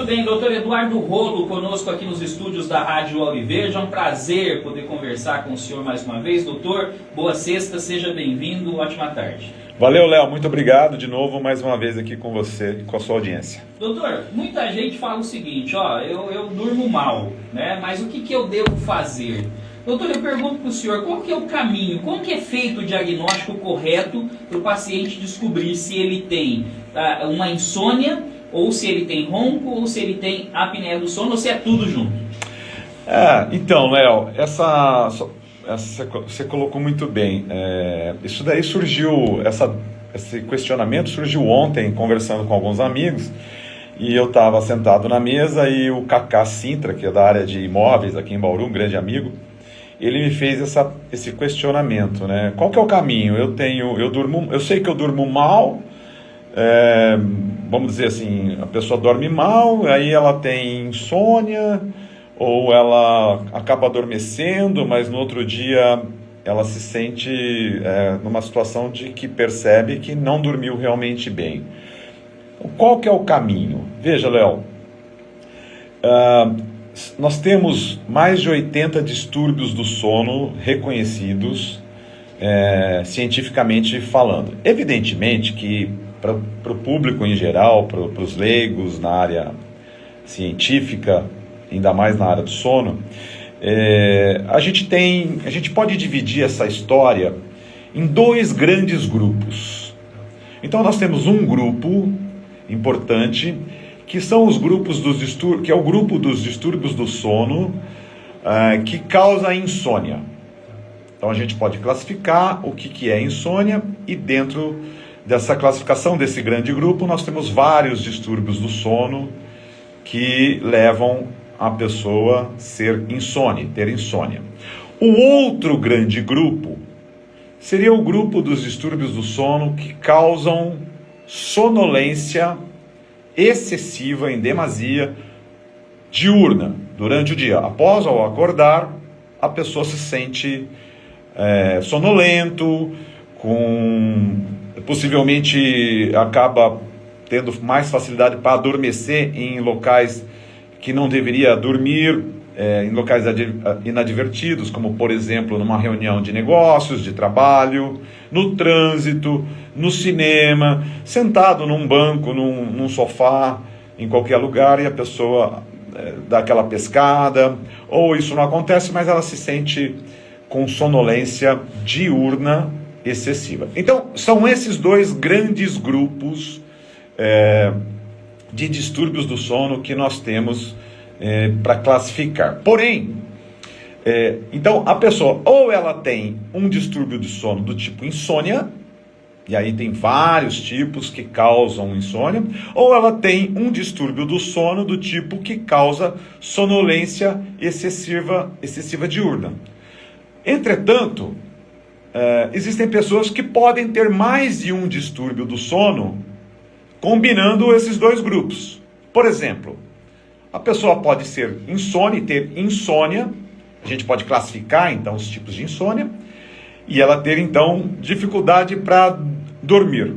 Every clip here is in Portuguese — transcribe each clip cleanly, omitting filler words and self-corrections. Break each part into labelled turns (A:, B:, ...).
A: bem, doutor Eduardo Rolo conosco aqui nos estúdios da Rádio Alviveja. É um prazer poder conversar com o senhor mais uma vez. Doutor, boa sexta, seja bem-vindo, ótima tarde.
B: Valeu, Léo, muito obrigado de novo, mais uma vez aqui com você e com a sua audiência.
A: Doutor, muita gente fala o seguinte, eu durmo mal, né? Mas o que eu devo fazer? Doutor, eu pergunto para o senhor, qual que é o caminho, como que é feito o diagnóstico correto para o paciente descobrir se ele tem uma insônia, ou se ele tem ronco, ou se ele tem apneia do sono, ou se é tudo junto?
B: Então, Léo, você colocou muito bem. Isso daí surgiu, esse questionamento surgiu ontem, conversando com alguns amigos, e eu estava sentado na mesa e o Cacá Sintra, que é da área de imóveis aqui em Bauru, um grande amigo, ele me fez esse questionamento, né? Qual que é o caminho? Eu sei que eu durmo mal, vamos dizer assim, a pessoa dorme mal, aí ela tem insônia, ou ela acaba adormecendo, mas no outro dia ela se sente numa situação de que percebe que não dormiu realmente bem. Qual que é o caminho? Veja, Léo, nós temos mais de 80 distúrbios do sono reconhecidos cientificamente falando. Evidentemente que para o público em geral, para os leigos na área científica, ainda mais na área do sono, a gente pode dividir essa história em dois grandes grupos. Então nós temos um grupo importante, que são os grupos dos distúrbios, que é o grupo dos distúrbios do sono que causa insônia. Então a gente pode classificar o que é insônia, e dentro dessa classificação desse grande grupo nós temos vários distúrbios do sono que levam a pessoa ter insônia. O outro grande grupo seria o grupo dos distúrbios do sono que causam sonolência excessiva, em demasia, diurna, durante o dia. Após ao acordar, a pessoa se sente sonolento, possivelmente acaba tendo mais facilidade para adormecer em locais que não deveria dormir, em locais inadvertidos, como por exemplo numa reunião de negócios, de trabalho, no trânsito, no cinema, sentado num banco, num sofá, em qualquer lugar, e a pessoa dá aquela pescada, ou isso não acontece, mas ela se sente com sonolência diurna excessiva. Então, são esses dois grandes grupos de distúrbios do sono que nós temos para classificar. Porém, então a pessoa ou ela tem um distúrbio de sono do tipo insônia, e aí tem vários tipos que causam insônia, ou ela tem um distúrbio do sono do tipo que causa sonolência excessiva diurna. Entretanto, existem pessoas que podem ter mais de um distúrbio do sono combinando esses dois grupos. Por exemplo, a pessoa pode ser insone, ter insônia, a gente pode classificar então os tipos de insônia, e ela ter então dificuldade para dormir.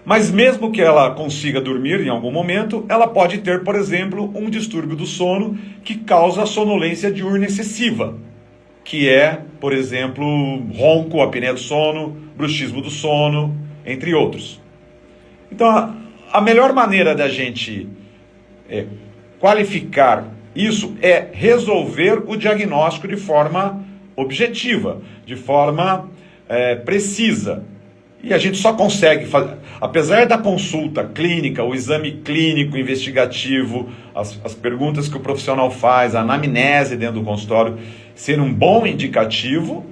B: Mas mesmo que ela consiga dormir em algum momento, ela pode ter, por exemplo, um distúrbio do sono que causa sonolência diurna excessiva, que é, por exemplo, ronco, apneia do sono, bruxismo do sono, entre outros. Então, a melhor maneira da gente qualificar isso é resolver o diagnóstico de forma objetiva, de forma precisa. E a gente só consegue fazer, apesar da consulta clínica, o exame clínico investigativo, as perguntas que o profissional faz, a anamnese dentro do consultório, ser um bom indicativo,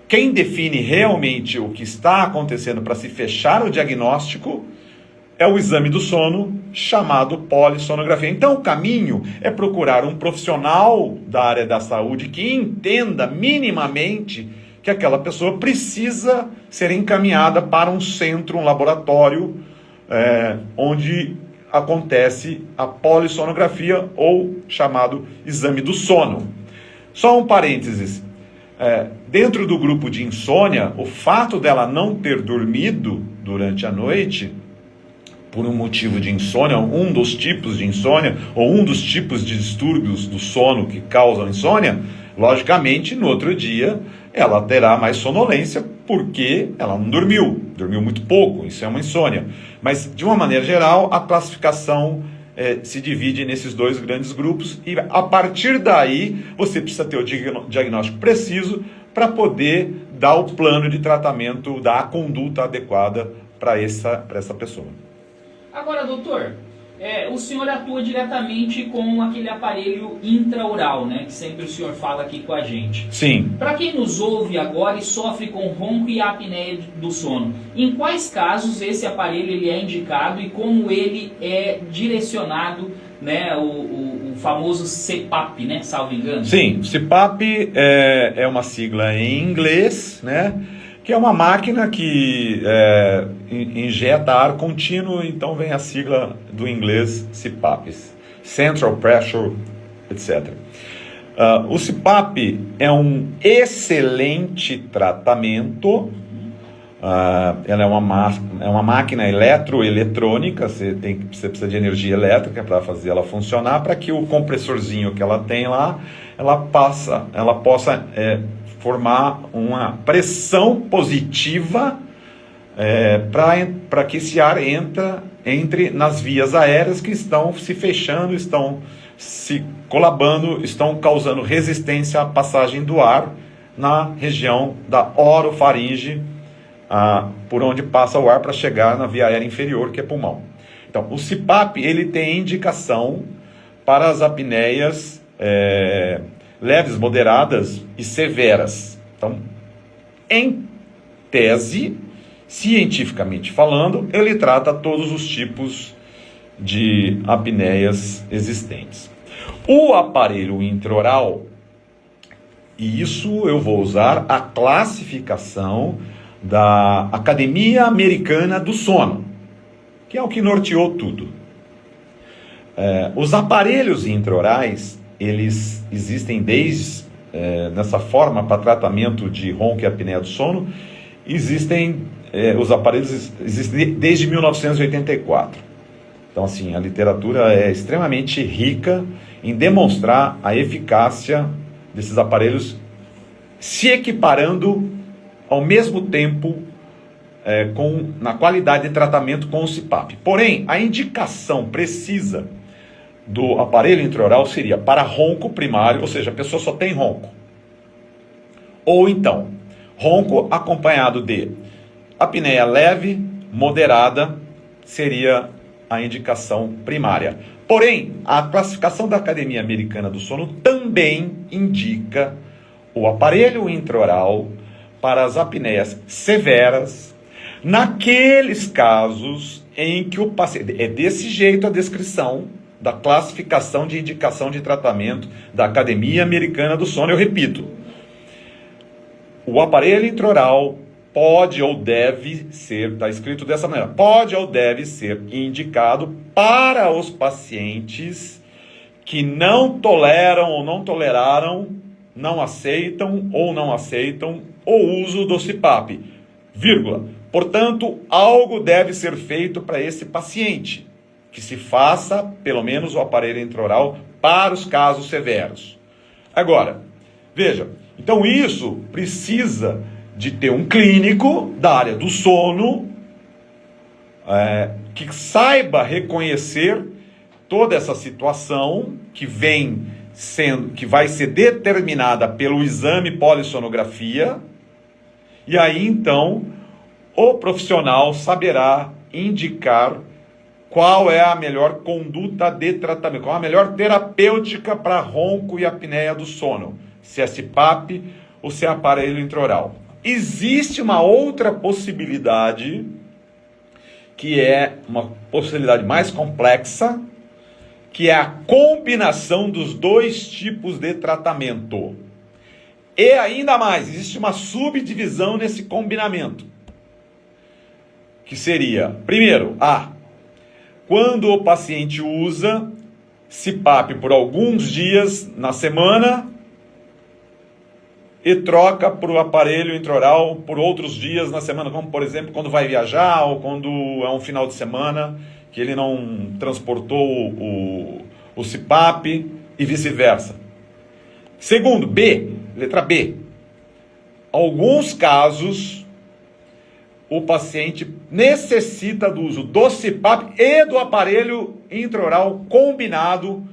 B: quem define realmente o que está acontecendo para se fechar o diagnóstico é o exame do sono, chamado polissonografia. Então o caminho é procurar um profissional da área da saúde que entenda minimamente que aquela pessoa precisa ser encaminhada para um centro, um laboratório, onde acontece a polissonografia, ou chamado exame do sono. Só um parênteses, dentro do grupo de insônia, o fato dela não ter dormido durante a noite por um motivo de insônia, um dos tipos de insônia, ou um dos tipos de distúrbios do sono que causam insônia, logicamente, no outro dia, ela terá mais sonolência, porque ela não dormiu muito pouco, isso é uma insônia. Mas, de uma maneira geral, a classificação se divide nesses dois grandes grupos, e a partir daí, você precisa ter o diagnóstico preciso para poder dar o plano de tratamento, dar a conduta adequada para essa pessoa.
A: Agora, doutor, o senhor atua diretamente com aquele aparelho intraoral, né? Que sempre o senhor fala aqui com a gente.
B: Sim.
A: Para quem nos ouve agora e sofre com ronco e apneia do sono, em quais casos esse aparelho ele é indicado e como ele é direcionado, né? O famoso CPAP, né? Salvo engano.
B: Sim, CPAP é uma sigla em inglês, né? Que é uma máquina que injeta ar contínuo, então vem a sigla do inglês CPAP, Central Pressure, etc. O CPAP é um excelente tratamento, ela é uma máquina eletroeletrônica, você precisa de energia elétrica para fazer ela funcionar, para que o compressorzinho que ela tem lá, ela possa formar uma pressão positiva para que esse ar entre nas vias aéreas que estão se fechando, estão se colabando, estão causando resistência à passagem do ar na região da orofaringe, por onde passa o ar para chegar na via aérea inferior, que é pulmão. Então, o CPAP ele tem indicação para as apneias leves, moderadas e severas. Então, em tese, cientificamente falando, ele trata todos os tipos de apneias existentes. O aparelho intraoral, e isso eu vou usar a classificação da Academia Americana do Sono, que é o que norteou tudo. Os aparelhos intraorais, eles existem nessa forma para tratamento de ronco e apneia do sono, os aparelhos existem desde 1984. Então, assim, a literatura é extremamente rica em demonstrar a eficácia desses aparelhos, se equiparando ao mesmo tempo na qualidade de tratamento com o CPAP. Porém, a indicação precisa do aparelho intraoral seria para ronco primário, ou seja, a pessoa só tem ronco. Ou então, ronco acompanhado de apneia leve, moderada, seria a indicação primária. Porém, a classificação da Academia Americana do Sono também indica o aparelho intraoral para as apneias severas, naqueles casos em que o paciente... É desse jeito a descrição da classificação de indicação de tratamento da Academia Americana do Sono. Eu repito, o aparelho intraoral pode ou deve ser, está escrito dessa maneira, pode ou deve ser indicado para os pacientes que não toleram ou não toleraram, não aceitam o uso do CPAP, vírgula. Portanto, algo deve ser feito para esse paciente, que se faça, pelo menos, o aparelho intraoral para os casos severos. Agora, veja, então isso precisa de ter um clínico da área do sono que saiba reconhecer toda essa situação que vai ser determinada pelo exame polissonografia, e aí então o profissional saberá indicar qual é a melhor conduta de tratamento, qual é a melhor terapêutica para ronco e apneia do sono, se é CPAP ou se é aparelho intraoral. Existe uma outra possibilidade, que é uma possibilidade mais complexa, que é a combinação dos dois tipos de tratamento. E ainda mais, existe uma subdivisão nesse combinamento, que seria, primeiro, quando o paciente usa CPAP por alguns dias na semana e troca para o aparelho intraoral por outros dias na semana, como por exemplo quando vai viajar ou quando é um final de semana que ele não transportou o CPAP e vice-versa. Segundo, B, letra B. Alguns casos, o paciente necessita do uso do CPAP e do aparelho intraoral combinado,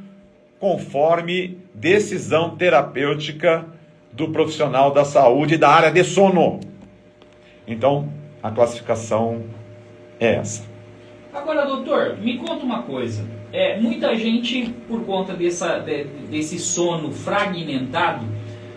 B: conforme decisão terapêutica do profissional da saúde da área de sono. Então, a classificação é essa.
A: Agora, doutor, me conta uma coisa. Muita gente, por conta desse sono fragmentado,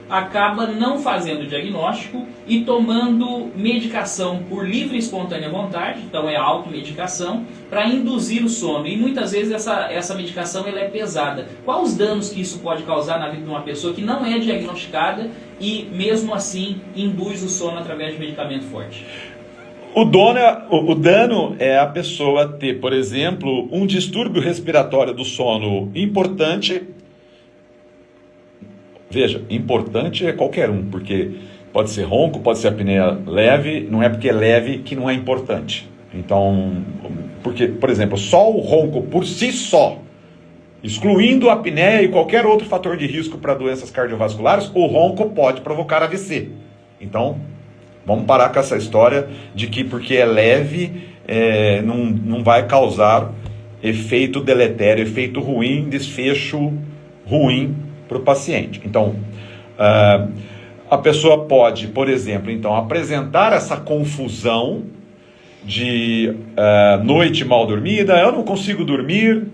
A: acaba não fazendo diagnóstico e tomando medicação por livre e espontânea vontade, então é automedicação, para induzir o sono. E muitas vezes essa medicação ela é pesada. Quais os danos que isso pode causar na vida de uma pessoa que não é diagnosticada e mesmo assim induz o sono através de medicamento forte?
B: O dano é a pessoa ter, por exemplo, um distúrbio respiratório do sono importante. Veja, importante é qualquer um, porque pode ser ronco, pode ser apneia leve, não é porque é leve que não é importante. Então, porque, por exemplo, só o ronco por si só, excluindo a apneia e qualquer outro fator de risco para doenças cardiovasculares, o ronco pode provocar AVC. Então, vamos parar com essa história de que porque é leve, não vai causar efeito deletério, efeito ruim, desfecho ruim para o paciente. Então, a pessoa pode, por exemplo, então, apresentar essa confusão de noite mal dormida, eu não consigo dormir,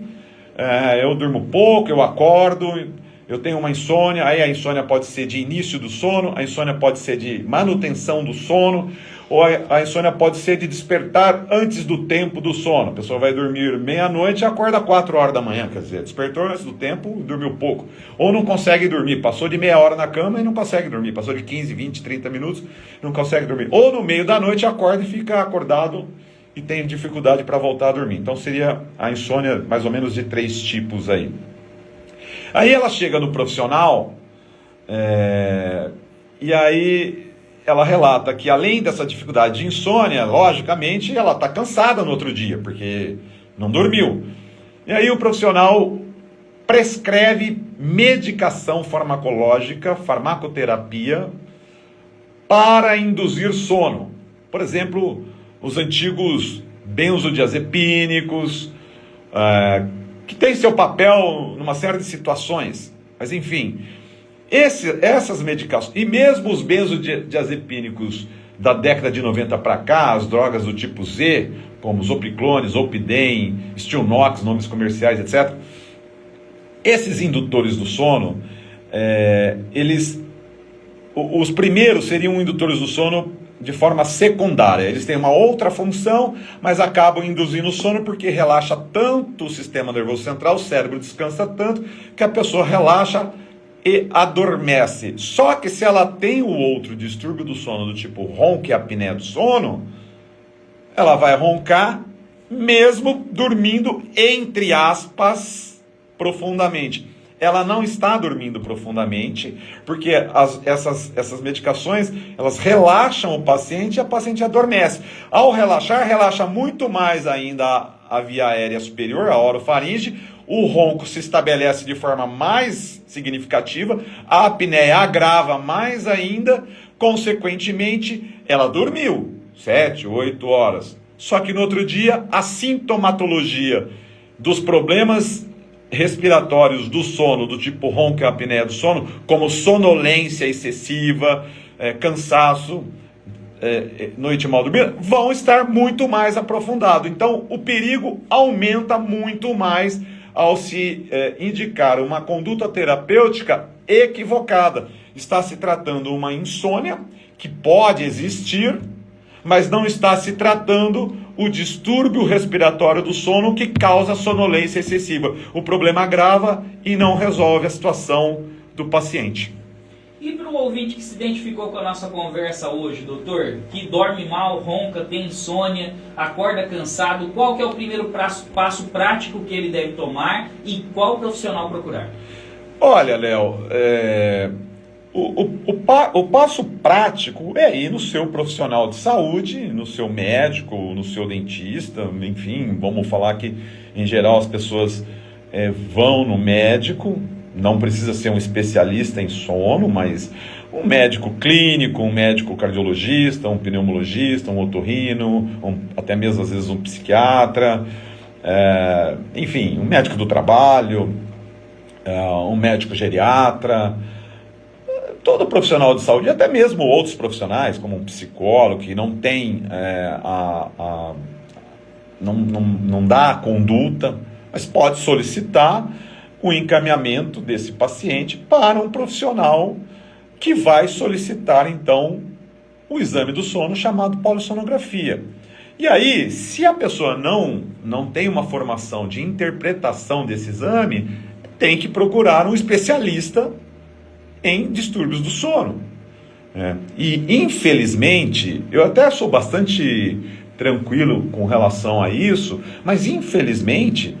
B: eu durmo pouco, eu acordo, eu tenho uma insônia, aí a insônia pode ser de início do sono, a insônia pode ser de manutenção do sono, ou a insônia pode ser de despertar antes do tempo do sono. A pessoa vai dormir meia-noite e acorda 4 horas da manhã, quer dizer, despertou antes do tempo, dormiu pouco. Ou não consegue dormir, passou de meia hora na cama e não consegue dormir, passou de 15, 20, 30 minutos, não consegue dormir. Ou no meio da noite acorda e fica acordado e tem dificuldade para voltar a dormir. Então seria a insônia mais ou menos de 3 tipos aí. Aí ela chega no profissional, e aí ela relata que além dessa dificuldade de insônia, logicamente, ela está cansada no outro dia, porque não dormiu. E aí o profissional prescreve medicação farmacológica, farmacoterapia, para induzir sono. Por exemplo, os antigos benzodiazepínicos, que tem seu papel numa série de situações, mas enfim, essas medicações, e mesmo os benzodiazepínicos da década de 90 para cá, as drogas do tipo Z, como Zopiclone, Zolpidem, Stilnox, nomes comerciais, etc., esses indutores do sono, os primeiros seriam indutores do sono de forma secundária. Eles têm uma outra função, mas acabam induzindo o sono porque relaxa tanto o sistema nervoso central, o cérebro descansa tanto, que a pessoa relaxa e adormece. Só que se ela tem o outro distúrbio do sono, do tipo ronco e apneia do sono, ela vai roncar mesmo dormindo, entre aspas, profundamente. Ela não está dormindo profundamente, porque essas medicações, elas relaxam o paciente e a paciente adormece. Ao relaxar, relaxa muito mais ainda a via aérea superior, a orofaringe, o ronco se estabelece de forma mais significativa, a apneia agrava mais ainda, consequentemente, ela dormiu 7, 8 horas. Só que no outro dia, a sintomatologia dos problemas respiratórios do sono, do tipo ronco e apneia do sono, como sonolência excessiva, cansaço, noite mal dormida, vão estar muito mais aprofundados. Então, o perigo aumenta muito mais ao se indicar uma conduta terapêutica equivocada. Está se tratando uma insônia que pode existir, mas não está se tratando o distúrbio respiratório do sono que causa sonolência excessiva. O problema agrava e não resolve a situação do paciente.
A: E para o ouvinte que se identificou com a nossa conversa hoje, doutor, que dorme mal, ronca, tem insônia, acorda cansado, qual que é o primeiro passo prático que ele deve tomar e qual profissional procurar?
B: Olha, Léo, O passo prático é ir no seu profissional de saúde, no seu médico, no seu dentista, enfim, vamos falar que em geral as pessoas vão no médico, não precisa ser um especialista em sono, mas um médico clínico, um médico cardiologista, um pneumologista, um otorrino, até mesmo às vezes um psiquiatra, enfim, um médico do trabalho, um médico geriatra. Todo profissional de saúde, até mesmo outros profissionais, como um psicólogo, que não tem, não dá a conduta, mas pode solicitar o encaminhamento desse paciente para um profissional que vai solicitar, então, o exame do sono chamado polissonografia. E aí, se a pessoa não tem uma formação de interpretação desse exame, tem que procurar um especialista em distúrbios do sono. E, infelizmente, eu até sou bastante tranquilo com relação a isso, mas, infelizmente,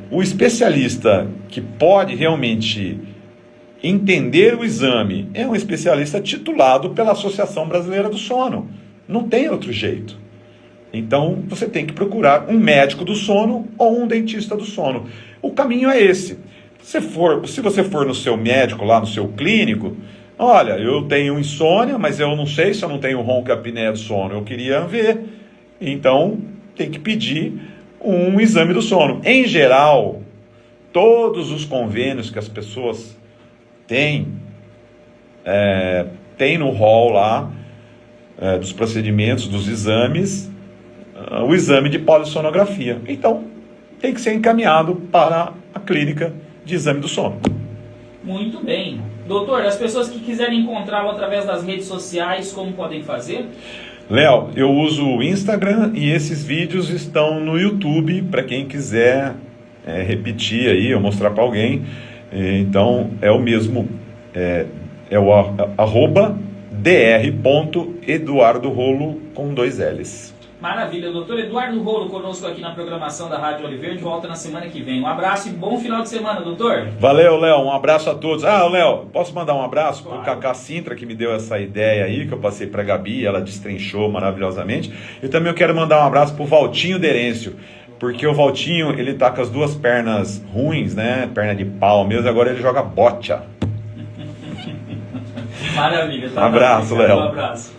B: o especialista que pode realmente entender o exame é um especialista titulado pela Associação Brasileira do Sono. Não tem outro jeito. Então, você tem que procurar um médico do sono ou um dentista do sono. O caminho é esse. Se você for no seu médico, lá no seu clínico, olha, eu tenho insônia, mas eu não sei se eu não tenho ronco e apneia do sono, eu queria ver. Então, tem que pedir um exame do sono. Em geral, todos os convênios que as pessoas têm, tem no rol lá, dos procedimentos, dos exames, o exame de polissonografia. Então, tem que ser encaminhado para a clínica de exame do sono.
A: Muito bem. Doutor, as pessoas que quiserem encontrá-lo através das redes sociais, como podem fazer?
B: Léo, eu uso o Instagram e esses vídeos estão no YouTube, para quem quiser repetir aí, ou mostrar para alguém. Então, é o mesmo, é o @dr.eduardorolo com 2 L's.
A: Maravilha, doutor Eduardo Rolo conosco aqui na programação da Rádio Oliveira, de volta na semana que vem. Um abraço e bom final de semana, doutor.
B: Valeu, Léo, um abraço a todos. Léo, posso mandar um abraço
A: Claro.
B: pro Cacá Sintra, que me deu essa ideia aí, que eu passei pra Gabi, ela destrinchou maravilhosamente. E também eu quero mandar um abraço pro Valtinho Derêncio, porque o Valtinho, ele tá com as 2 pernas ruins, né, perna de pau mesmo, agora ele joga bocha.
A: Maravilha. Tá?
B: Um abraço, Léo.
A: Um abraço.